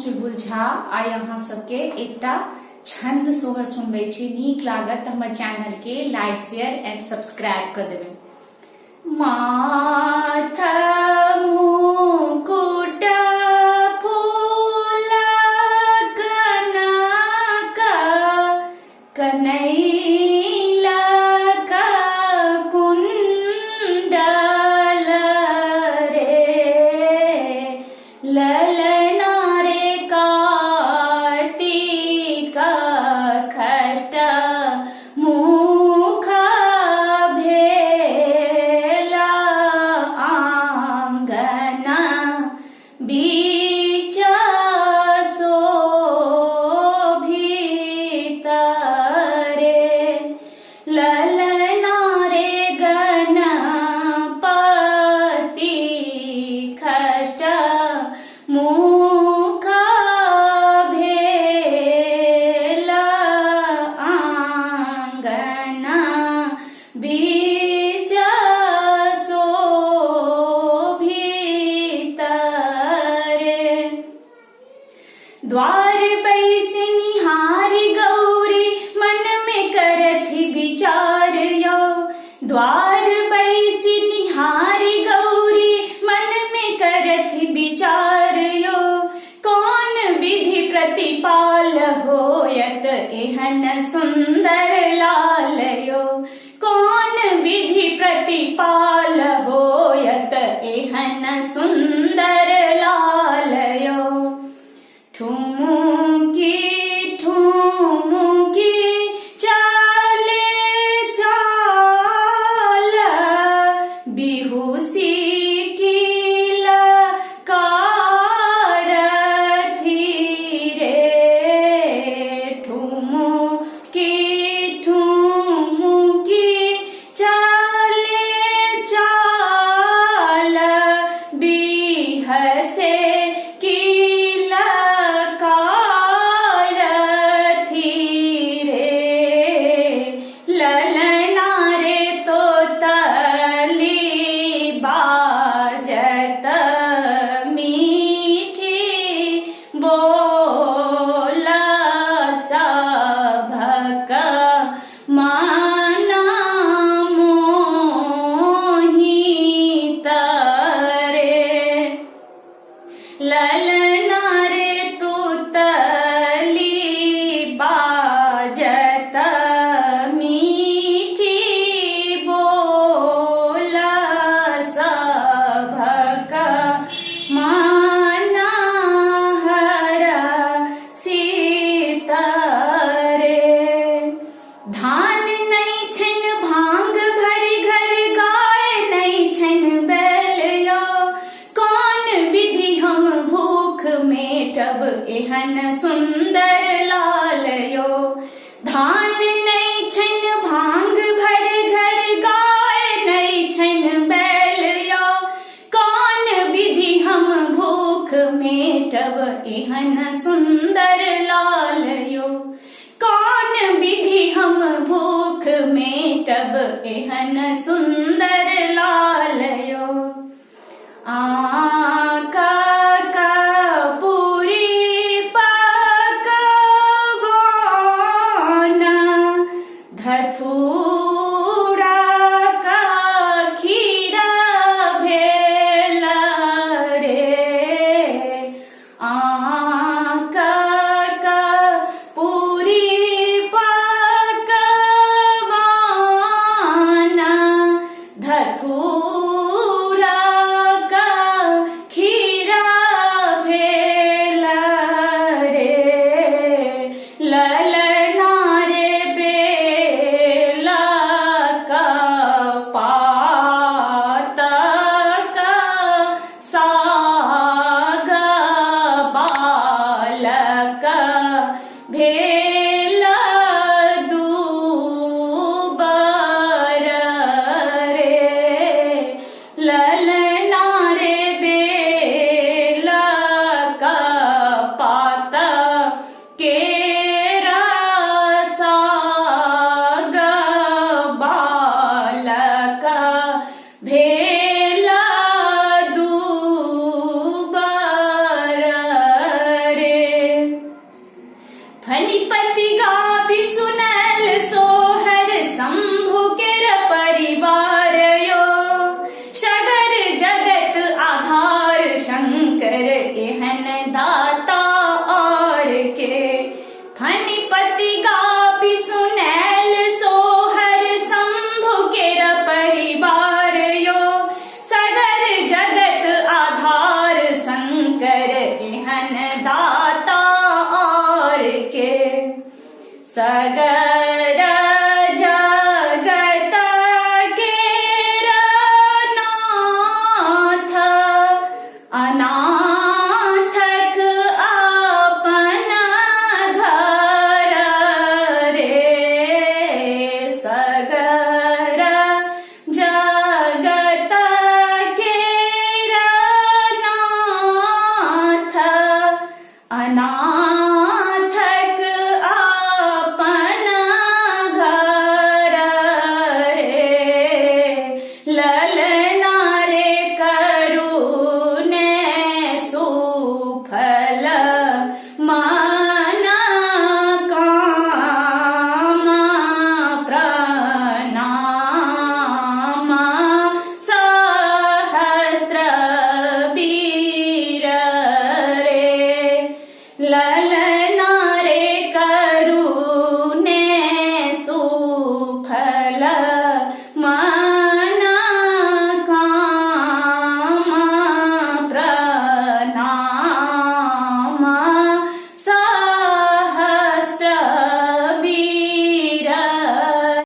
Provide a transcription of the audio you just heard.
चुलबुल झा आइ अहाँ सबके एकटा छंद सोहर सुनबै छी। नीक लागत तऽ हमर चैनल के लाइक शेयर एंड सब्सक्राइब कर देबै। माथा मुकुट फूल कनक कनैला कुंडल रे ललना रे कार्तिक खष्ट मुख भेला आंगन बीच शोभित रे ललना रे गणपति खष्ट मुख भेला आंगन बीच शोभित रे द्वार बैसि निहारि गौरी मन में करथि विचार यो। द्वार बैसि निहारि गौरी मन में करथि विचार यो। कौन विधि प्रतिपाल होयत एहन सुंदर लाल यो। कौन विधि प्रतिपाल होयत एहन सुंदर लाल यो। ठुमुकी ठुमुकी चाले चाल बिहुसी की लकारथी रे ठुमुकी ठुमुकी चाले चाल बिहसे की लकारथी रे ललना रे तोतली बाजत मीठी बोल सभक मन मोहित रे ललना रे तोतली बाजत मीठी बोल सभक मन हरषित रे धान नहीं छन भांग भरी घर गाय नहीं छन बैल यो। कौन विधि हम भूख मेटब एहन सुंदर लाल यो। धान नहीं छन भांग भर घर गाय नहीं छन बैल यो। कौन विधि हम भूख मेटब एहन सुंदर लाल यो। कौन विधि हम भूख मेटब एहन सुंदर लाल यो। आका कपूरी पकवान धतूरा का खीरा भेल रे आका कपूरी पकवान धतूरा का खीरा भेल रे ललना रे बेला का पात का साग बालक भेल दूबर रे ललना रे बेला का पात केरा साग बालक भेल दूबर रे सगर जगत केरा नाथ अनाथक अपन घर रे सगर जगत केरा नाथ अनाथ